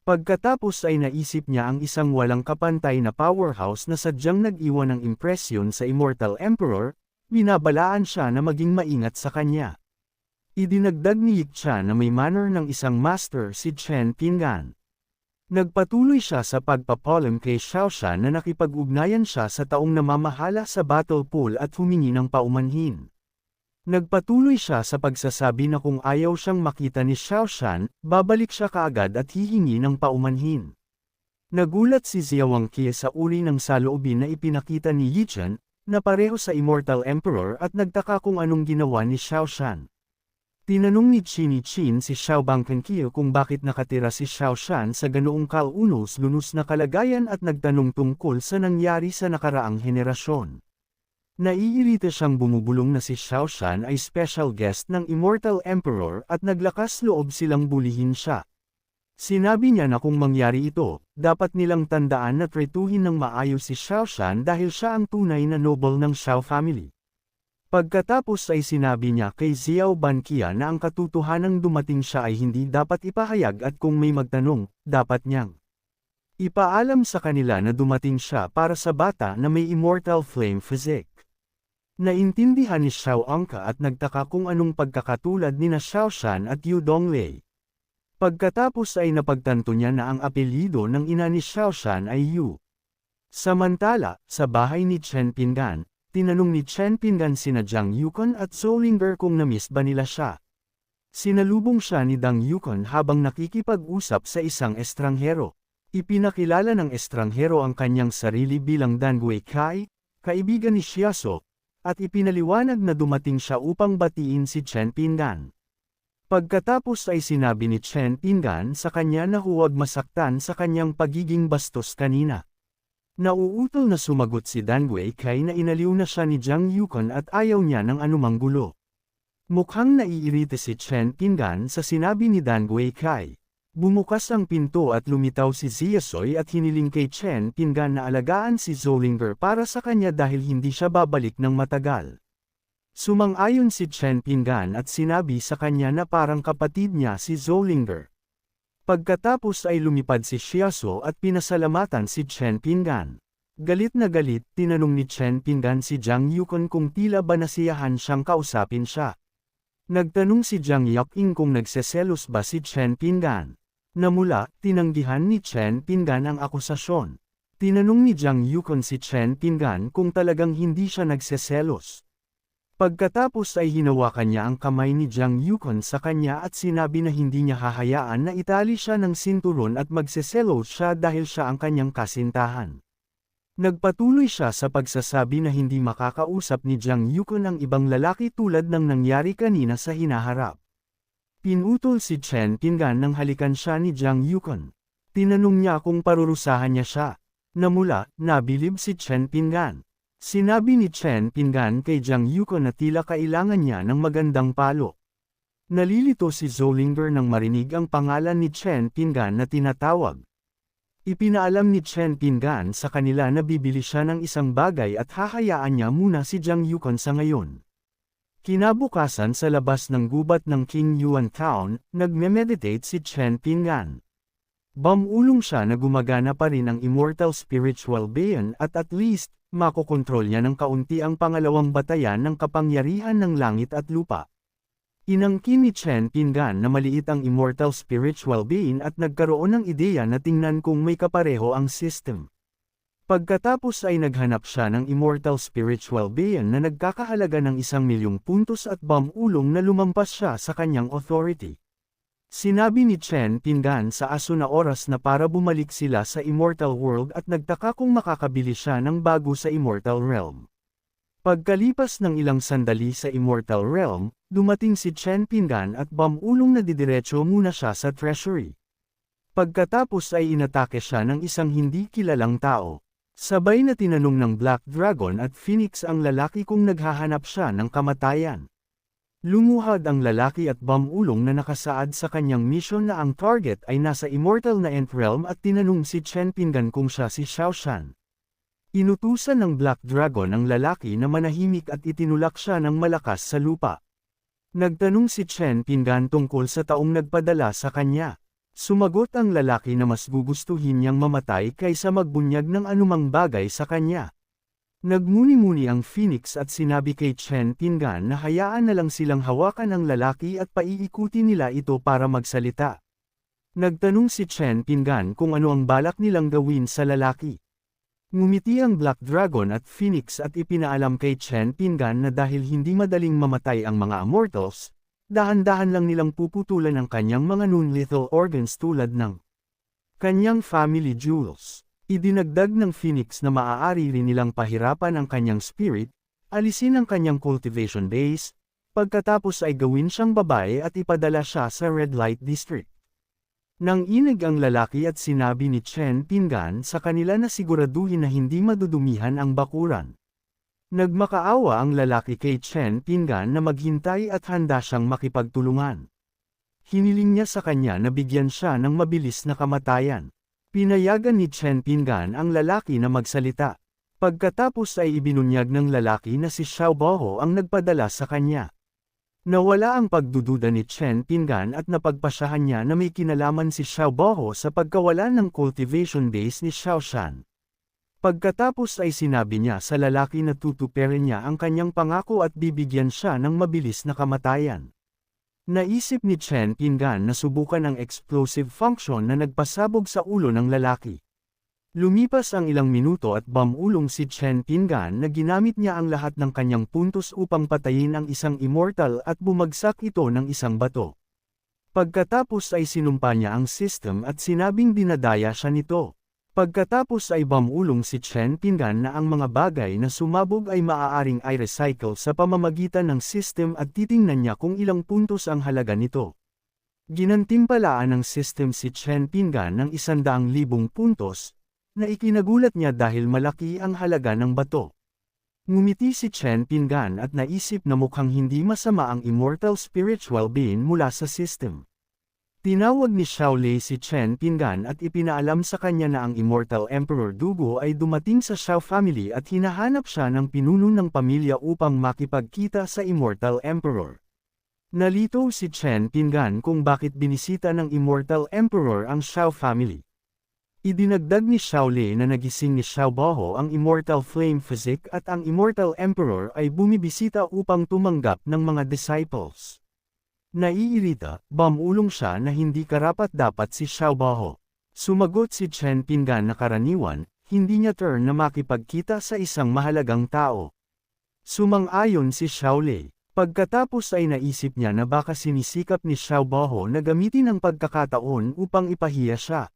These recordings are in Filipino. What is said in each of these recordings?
Pagkatapos ay naisip niya ang isang walang kapantay na powerhouse na sadyang nag-iwan ng impresyon sa Immortal Emperor, binabalaan siya na maging maingat sa kanya. Idinagdag ni Yiksha na may manner ng isang master si Chen Pingan. Nagpatuloy siya sa pagpapalam kay Xiaoshan na nakipag-ugnayan siya sa taong namamahala sa battle pool at humingi ng paumanhin. Nagpatuloy siya sa pagsasabi na kung ayaw siyang makita ni Xiaoshan, babalik siya kaagad at hihingi ng paumanhin. Nagulat si Xiao Wangqie sa uri ng saloobin na ipinakita ni Yi Chen, na pareho sa Immortal Emperor at nagtaka kung anong ginawa ni Xiaoshan. Tinanong ni Qin si Xiao Bangkenqie kung bakit nakatira si Xiaoshan sa ganoong kalunos-lunos na kalagayan at nagtanong tungkol sa nangyari sa nakaraang henerasyon. Naiirita siyang bumubulong na si Xiaoshan ay special guest ng Immortal Emperor at naglakas loob silang bulihin siya. Sinabi niya na kung mangyari ito, dapat nilang tandaan na tretuhin ng maayos si Xiaoshan dahil siya ang tunay na noble ng Xiao family. Pagkatapos ay sinabi niya kay Xiao Banqia na ang katotohanang dumating siya ay hindi dapat ipahayag at kung may magtanong, dapat niyang ipaalam sa kanila na dumating siya para sa bata na may immortal flame physique. Naintindihan ni Xiao Angka at nagtaka kung anong pagkakatulad ni na Xiaoshan at Yu Donglei. Pagkatapos ay napagtanto niya na ang apelyido ng ina ni Xiaoshan ay Yu. Samantala, sa bahay ni Chen Pingan, tinanong ni Chen Pingan sina Zhang Yukon at Zolinger kung na-miss ba nila siya. Sinalubong siya ni Dang Yukon habang nakikipag-usap sa isang estranghero. Ipinakilala ng estranghero ang kanyang sarili bilang Dan Guikai, kaibigan ni Xiaso, at ipinaliwanag na dumating siya upang batiin si Chen Pingan. Pagkatapos ay sinabi ni Chen Pingan sa kanya na huwag masaktan sa kanyang pagiging bastos kanina. Nauutol na sumagot si Dan Guikai na inaliw na siya ni Zhang Yukon at ayaw niya ng anumang gulo. Mukhang naiirita si Chen Pingan sa sinabi ni Dan Guikai. Bumukas ang pinto at lumitaw si Xiasoy at hiniling kay Chen Pingan na alagaan si Zolinger para sa kanya dahil hindi siya babalik ng matagal. Sumang-ayon si Chen Pingan at sinabi sa kanya na parang kapatid niya si Zolinger. Pagkatapos ay lumipad si Xiaso at pinasalamatan si Chen Pingan. Galit na galit, tinanong ni Chen Pingan si Zhang Yukon kung tila ba nasiyahan siyang kausapin siya. Nagtanong si Zhang Yuqing kung nagseselos ba si Chen Pingan. Namula, tinanggihan ni Chen Pingan ang akusasyon. Tinanong ni Zhang Yukon si Chen Pingan kung talagang hindi siya nagseselos. Pagkatapos ay hinawakan niya ang kamay ni Zhang Yukon sa kanya at sinabi na hindi niya hahayaan na itali siya ng sinturon at magseselos siya dahil siya ang kanyang kasintahan. Nagpatuloy siya sa pagsasabi na hindi makakausap ni Zhang Yukon ang ibang lalaki tulad ng nangyari kanina sa hinaharap. Pinutol si Chen Pingan nang halikan siya ni Zhang Yukon. Tinanong niya kung parurusahan niya siya. Namula, nabilib si Chen Pingan. Sinabi ni Chen Pingan kay Zhang Yukon na tila kailangan niya ng magandang palo. Nalilito si Zolinger nang marinig ang pangalan ni Chen Pingan na tinatawag. Ipinaalam ni Chen Pingan sa kanila na bibili siya ng isang bagay at hahayaan niya muna si Zhang Yukon sa ngayon. Kinabukasan sa labas ng gubat ng King Yuan Town, nagme-meditate si Chen Pingan. Bumulong siya na gumagana pa rin ang immortal spiritual being at least, makokontrol niya ng kaunti ang pangalawang batayan ng kapangyarihan ng langit at lupa. Inangkin ni Chen Pingan na maliit ang immortal spiritual being at nagkaroon ng ideya na tingnan kung may kapareho ang system. Pagkatapos ay naghanap siya ng immortal spiritual being na nagkakahalaga ng 1,000,000 puntos at bumulong na lumampas siya sa kanyang authority. Sinabi ni Chen Pingan sa aso na oras na para bumalik sila sa Immortal World at nagtaka kung makakabili siya ng bago sa Immortal Realm. Pagkalipas ng ilang sandali sa Immortal Realm, dumating si Chen Pingan at bumulong na didiretso muna siya sa treasury. Pagkatapos ay inatake siya ng isang hindi kilalang tao. Sabay na tinanong ng Black Dragon at Phoenix ang lalaki kung naghahanap siya ng kamatayan. Lumuhad ang lalaki at bumulong na nakasaad sa kanyang mission na ang target ay nasa Immortal na Nth Realm at tinanong si Chen Pingan kung siya si Xiaoshan. Inutusan ng Black Dragon ang lalaki na manahimik at itinulak siya ng malakas sa lupa. Nagtanong si Chen Pingan tungkol sa taong nagpadala sa kanya. Sumagot ang lalaki na mas gugustuhin niyang mamatay kaysa magbunyag ng anumang bagay sa kanya. Nagmuni-muni ang Phoenix at sinabi kay Chen Pingan na hayaan na lang silang hawakan ang lalaki at paiikutin nila ito para magsalita. Nagtanong si Chen Pingan kung ano ang balak nilang gawin sa lalaki. Ngumiti ang Black Dragon at Phoenix at ipinaalam kay Chen Pingan na dahil hindi madaling mamatay ang mga immortals, dahan-dahan lang nilang puputulan ang kanyang mga non-lethal organs tulad ng kanyang family jewels. Idinagdag ng Phoenix na maaari rin nilang pahirapan ang kanyang spirit, alisin ang kanyang cultivation base, pagkatapos ay gawin siyang babae at ipadala siya sa Red Light District. Nang inig ang lalaki at sinabi ni Chen Pingan sa kanila na siguraduhin na hindi madudumihan ang bakuran. Nagmakaawa ang lalaki kay Chen Pingan na maghintay at handa siyang makipagtulungan. Hiniling niya sa kanya na bigyan siya ng mabilis na kamatayan. Pinayagan ni Chen Pingan ang lalaki na magsalita. Pagkatapos ay ibinunyag ng lalaki na si Xiao Boho ang nagpadala sa kanya. Nawala ang pagdududa ni Chen Pingan at napagpasyahan niya na may kinalaman si Xiao Boho sa pagkawala ng cultivation base ni Xiao Shan. Pagkatapos ay sinabi niya sa lalaki na tutuperin niya ang kanyang pangako at bibigyan siya ng mabilis na kamatayan. Naisip ni Chen Pingan na subukan ang explosive function na nagpasabog sa ulo ng lalaki. Lumipas ang ilang minuto at bumulong si Chen Pingan na ginamit niya ang lahat ng kanyang puntos upang patayin ang isang immortal at bumagsak ito ng isang bato. Pagkatapos ay sinumpa niya ang system at sinabing dinadaya siya nito. Pagkatapos ay bumulong si Chen Pingan na ang mga bagay na sumabog ay maaaring i-recycle sa pamamagitan ng system at titingnan niya kung ilang puntos ang halaga nito. Ginantimpalaan ng system si Chen Pingan ng 100,000 puntos, na ikinagulat niya dahil malaki ang halaga ng bato. Ngumiti si Chen Pingan at naisip na mukhang hindi masama ang immortal spiritual being mula sa system. Tinawag ni Xiao Lei si Chen Pingan at ipinaalam sa kanya na ang Immortal Emperor Dugo ay dumating sa Xiao family at hinahanap siya ng pinuno ng pamilya upang makipagkita sa Immortal Emperor. Nalito si Chen Pingan kung bakit binisita ng Immortal Emperor ang Xiao family. Idinagdag ni Xiao Lei na nagising ni Xiao Boho ang Immortal Flame Physique at ang Immortal Emperor ay bumibisita upang tumanggap ng mga disciples. Naiirita, bumulong siya na hindi karapat-dapat si Xiao Boho. Sumagot si Chen Pingan na karaniwan, hindi niya turn na makipagkita sa isang mahalagang tao. Sumang-ayon si Xiao Lei. Pagkatapos ay naisip niya na baka sinisikap ni Xiao Boho na gamitin ang pagkakataon upang ipahiya siya.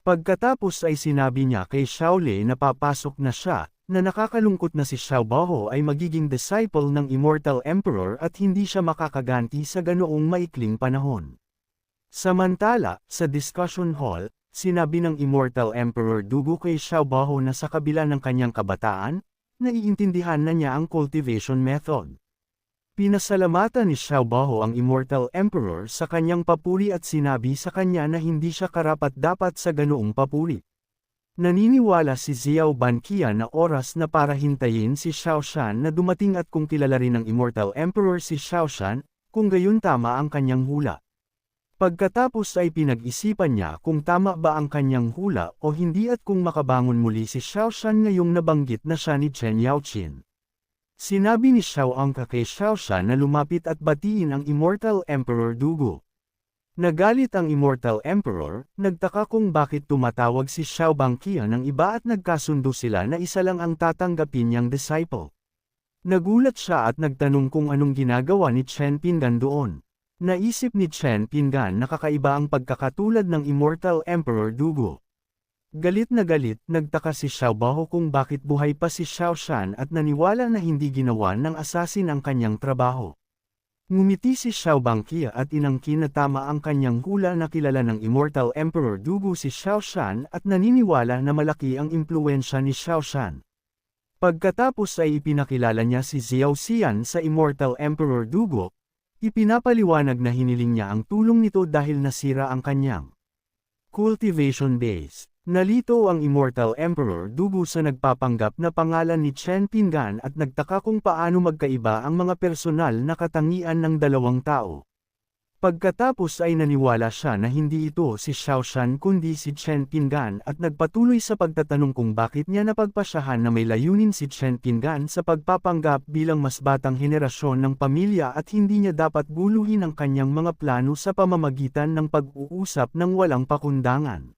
Pagkatapos ay sinabi niya kay Xiao Lei na papasok na siya, na nakakalungkot na si Xiao Boho ay magiging disciple ng Immortal Emperor at hindi siya makakaganti sa ganoong maikling panahon. Samantala, sa discussion hall, sinabi ng Immortal Emperor Dugo kay Xiao Boho na sa kabila ng kanyang kabataan, naiintindihan na niya ang cultivation method. Pinasalamatan ni Xiao Boho ang Immortal Emperor sa kanyang papuri at sinabi sa kanya na hindi siya karapat-dapat sa ganoong papuri. Naniniwala si Xiao Banqian na oras na para hintayin si Xiao Shan na dumating at kung kilala rin ng Immortal Emperor si Xiao Shan, kung gayon tama ang kanyang hula. Pagkatapos ay pinag-isipan niya kung tama ba ang kanyang hula o hindi at kung makabangon muli si Xiao Shan ngayong nabanggit na siya ni Chen Yaoqin. Sinabi ni Xiao Angka kay Xiao Shan na lumapit at batiin ang Immortal Emperor Dugo. Nagalit ang Immortal Emperor, nagtaka kung bakit tumatawag si Xiao Banqian ng iba at nagkasundo sila na isa lang ang tatanggapin niyang disciple. Nagulat siya at nagtanong kung anong ginagawa ni Chen Pingan doon. Naisip ni Chen Pingan na kakaiba ang pagkakatulad ng Immortal Emperor Dugo. Galit na galit, nagtaka si Xiao Boho kung bakit buhay pa si Xiao Shan at naniwala na hindi ginawa ng assassin ang kanyang trabaho. Ngumiti si Xiao Banqian at inangkin na tama ang kanyang hula na kilala ng Immortal Emperor Dugo si Xiao Shan at naniniwala na malaki ang impluwensya ni Xiao Shan. Pagkatapos ay ipinakilala niya si Xiao Xian sa Immortal Emperor Dugo, ipinapaliwanag na hiniling niya ang tulong nito dahil nasira ang kanyang cultivation base. Nalito ang Immortal Emperor Dugo sa nagpapanggap na pangalan ni Chen Pingan at nagtaka kung paano magkaiba ang mga personal na katangian ng dalawang tao. Pagkatapos ay naniwala siya na hindi ito si Xiao Shan kundi si Chen Pinggan at nagpatuloy sa pagtatanong kung bakit niya napagpasyahan na may layunin si Chen Pinggan sa pagpapanggap bilang mas batang henerasyon ng pamilya at hindi niya dapat guluhin ang kanyang mga plano sa pamamagitan ng pag-uusap ng walang pakundangan.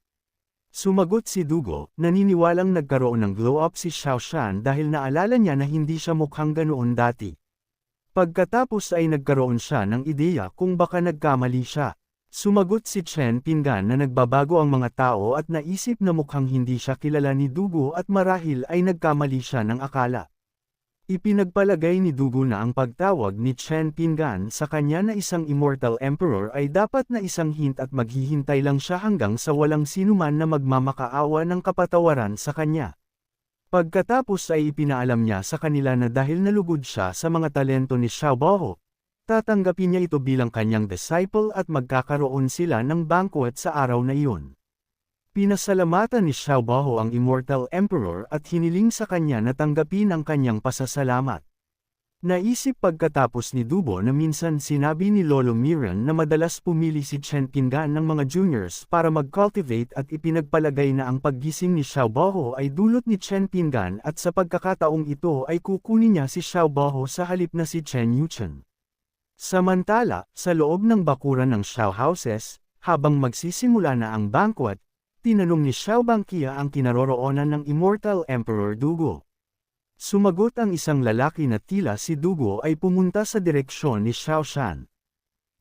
Sumagot si Dugo, naniniwalang nagkaroon ng glow-up si Xiao Shan dahil naalala niya na hindi siya mukhang ganoon dati. Pagkatapos ay nagkaroon siya ng ideya kung baka nagkamali siya. Sumagot si Chen Pinggan na nagbabago ang mga tao at naisip na mukhang hindi siya kilala ni Dugo at marahil ay nagkamali siya ng akala. Ipinagpalagay ni Dugo na ang pagtawag ni Chen Pinggan sa kanya na isang Immortal Emperor ay dapat na isang hint at maghihintay lang siya hanggang sa walang sinuman na magmamakaawa ng kapatawaran sa kanya. Pagkatapos ay ipinaalam niya sa kanila na dahil nalugod siya sa mga talento ni Xiao Bao, tatanggapin niya ito bilang kanyang disciple at magkakaroon sila ng banquet sa araw na iyon. Pinasalamatan ni Xiao Bao ang Immortal Emperor at hiniling sa kanya na tanggapin ang kanyang pasasalamat. Naisip pagkatapos ni Dugo na minsan sinabi ni Lolo Miran na madalas pumili si Chen Pinggan ng mga juniors para mag-cultivate at ipinagpalagay na ang paggising ni Xiao Bao ay dulot ni Chen Pinggan at sa pagkakataong ito ay kukunin niya si Xiao Bao sa halip na si Chen Yuchen. Samantala, sa loob ng bakuran ng Xiao Houses, habang magsisimula na ang banquet, tinanong ni Xiao Bangkia ang kinaroroonan ng Immortal Emperor Dugo. Sumagot ang isang lalaki na tila si Dugo ay pumunta sa direksyon ni Xiao Shan.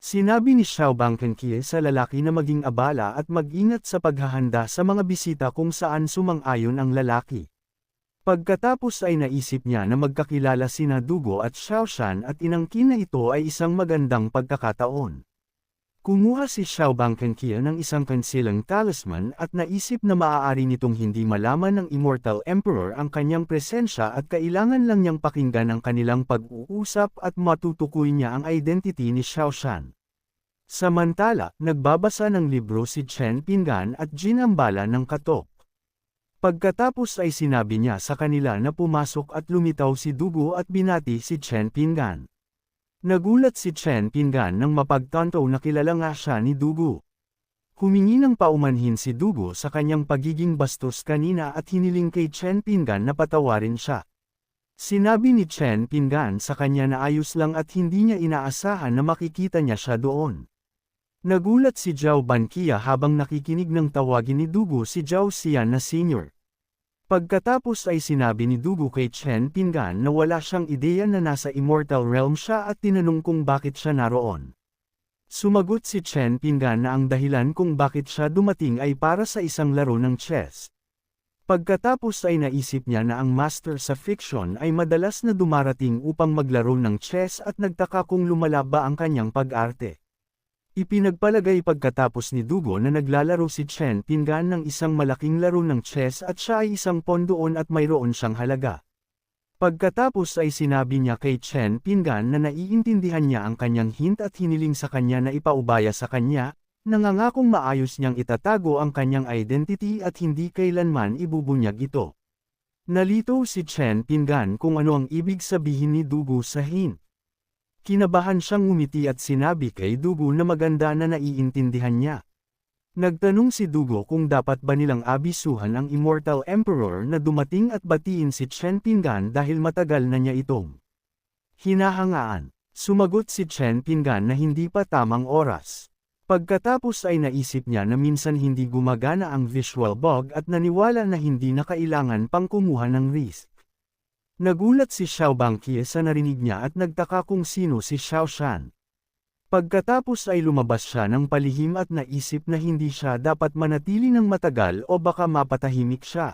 Sinabi ni Xiao Bangkia sa lalaki na maging abala at mag-ingat sa paghahanda sa mga bisita kung saan sumang-ayon ang lalaki. Pagkatapos ay naisip niya na magkakilala sina Dugo at Xiao Shan at inangkin na ito ay isang magandang pagkakataon. Kumuha si Xiao Bangkia ng isang kansilang talisman at naisip na maaari nitong hindi malaman ng Immortal Emperor ang kanyang presensya at kailangan lang niyang pakinggan ang kanilang pag-uusap at matutukoy niya ang identity ni Xiao Shan. Samantala, nagbabasa ng libro si Chen Pinggan at ginambala ng katok. Pagkatapos ay sinabi niya sa kanila na pumasok at lumitaw si Dugo at binati si Chen Pinggan. Nagulat si Chen Pinggan nang mapagtanto na kilala nga siya ni Dugo. Humingi ng paumanhin si Dugo sa kanyang pagiging bastos kanina at hiniling kay Chen Pinggan na patawarin siya. Sinabi ni Chen Pinggan sa kanya na ayos lang at hindi niya inaasahan na makikita niya siya doon. Nagulat si Zhao Bankia habang nakikinig ng tawagin ni Dugo si Zhao Xian na senior. Pagkatapos ay sinabi ni Dugo kay Chen Pinggan na wala siyang ideya na nasa Immortal Realm siya at tinanong kung bakit siya naroon. Sumagot si Chen Pinggan na ang dahilan kung bakit siya dumating ay para sa isang laro ng chess. Pagkatapos ay naisip niya na ang master sa fiction ay madalas na dumarating upang maglaro ng chess at nagtaka kung lumala ba ang kanyang pag-arte. Ipinagpalagay pagkatapos ni Dugo na naglalaro si Chen Pinggan ng isang malaking laro ng chess at siya ay isang pawn doon at mayroon siyang halaga. Pagkatapos ay sinabi niya kay Chen Pinggan na naiintindihan niya ang kanyang hint at hiniling sa kanya na ipaubaya sa kanya, nangangakong maayos niyang itatago ang kanyang identity at hindi kailanman ibubunyag ito. Nalito si Chen Pinggan kung ano ang ibig sabihin ni Dugo sa hint. Kinabahan siyang ngumiti at sinabi kay Dugo na maganda na naiintindihan niya. Nagtanong si Dugo kung dapat ba nilang abisuhan ang Immortal Emperor na dumating at batiin si Chen Pinggan dahil matagal na niya itong hinahangaan. Sumagot si Chen Pinggan na hindi pa tamang oras. Pagkatapos ay naisip niya na minsan hindi gumagana ang visual bug at naniwala na hindi na kailangan pang kumuha ng risk. Nagulat si Xiao Bangkia sa narinig niya at nagtaka kung sino si Xiao Shan. Pagkatapos ay lumabas siya ng palihim at naisip na hindi siya dapat manatili ng matagal o baka mapatahimik siya.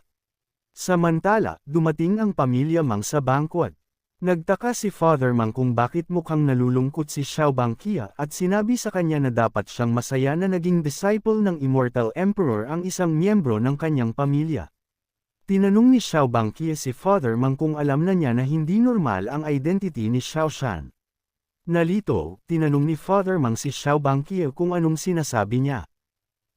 Samantala, dumating ang pamilya Mang sa banquet. Nagtaka si Father Mang kung bakit mukhang nalulungkot si Xiao Bangkia at sinabi sa kanya na dapat siyang masaya na naging disciple ng Immortal Emperor ang isang miyembro ng kanyang pamilya. Tinanong ni Xiao Bangkia si Father Mang kung alam na niya na hindi normal ang identity ni Xiao Shan. Nalito, tinanong ni Father Mang si Xiao Bangkia kung anong sinasabi niya.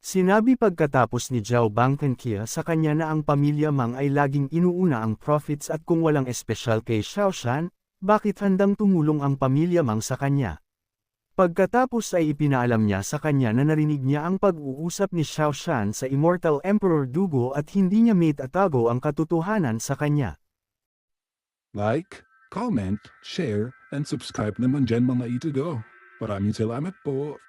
Sinabi pagkatapos ni Zhao Bangkia sa kanya na ang pamilya Mang ay laging inuuna ang profits at kung walang espesyal kay Xiao Shan, bakit handang tumulong ang pamilya Mang sa kanya. Pagkatapos ay ipinaalam niya sa kanya na narinig niya ang pag-uusap ni Xiao Shan sa Immortal Emperor Dugo at hindi niya maitatago ang katotohanan sa kanya. Like, comment, share, and subscribe naman dyan mga itugo. Maraming salamat po.